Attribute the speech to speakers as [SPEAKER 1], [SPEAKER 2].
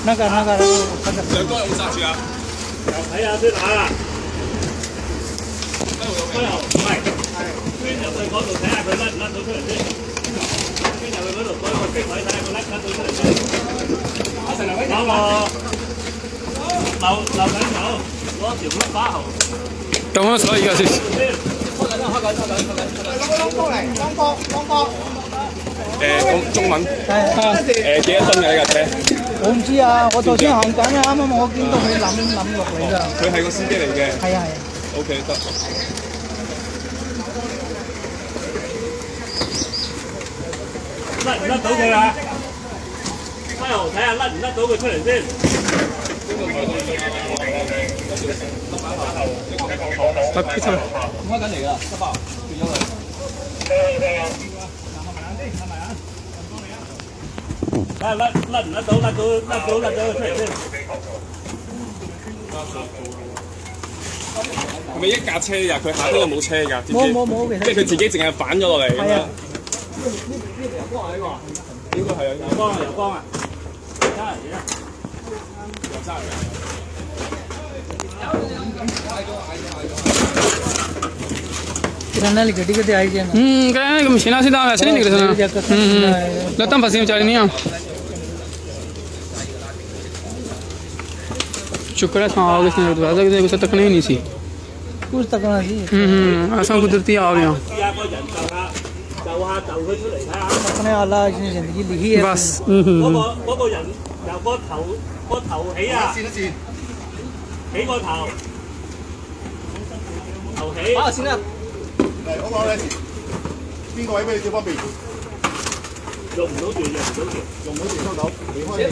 [SPEAKER 1] 兩個有冇剎住啊？
[SPEAKER 2] 睇下先嚇。最後係捐入去嗰度睇下佢甩唔甩到出嚟先。捐入去嗰度嗰個機位睇下佢甩唔甩到出嚟先。嗰個留緊手，攞條碌把喉。
[SPEAKER 3] 等我掃一個先。
[SPEAKER 2] 幫幫。
[SPEAKER 1] 中文。幾多噸嘅呢架車？
[SPEAKER 4] 我唔知啊，我頭先行緊啊，啱啱我見到佢冧落嚟㗎。
[SPEAKER 1] 佢係個司機嚟嘅。
[SPEAKER 4] 係啊。
[SPEAKER 1] OK 得。
[SPEAKER 2] 甩唔甩到佢啊？開喉睇下甩唔甩到佢出嚟先。
[SPEAKER 3] 得批出嚟。
[SPEAKER 1] 唔開緊嚟㗎，得吧？轉咗佢。
[SPEAKER 2] 睇下甩唔甩到佢出嚟先。
[SPEAKER 1] 係咪一架車㗎？佢下邊有冇車㗎？
[SPEAKER 4] 冇，
[SPEAKER 1] 即係佢自己淨係反咗落嚟。
[SPEAKER 4] 係啊。
[SPEAKER 1] 呢條油光啊呢個？應該係啊。
[SPEAKER 2] 油光啊！揸嚟嘅。
[SPEAKER 1] 油揸嚟嘅。
[SPEAKER 4] किराना गड्डी आई जाए
[SPEAKER 3] क्या मशीना सीधा वैसे नहीं निकले लत्तां फसी बेचारी नहीं शुक्र है आ गए कुछ तकने ही नहीं सी
[SPEAKER 4] कुछ तकना सी
[SPEAKER 3] ऐसा कुदरती आ गया
[SPEAKER 4] अपने आला जिंदगी लिखी है
[SPEAKER 3] बस
[SPEAKER 2] 嗰個人由個頭起啊，起個頭起。
[SPEAKER 1] 打下先啦。嚟，我講你邊個位俾你最方便？
[SPEAKER 2] 用唔到住，用唔到住，
[SPEAKER 1] 用唔到住收到，離開你。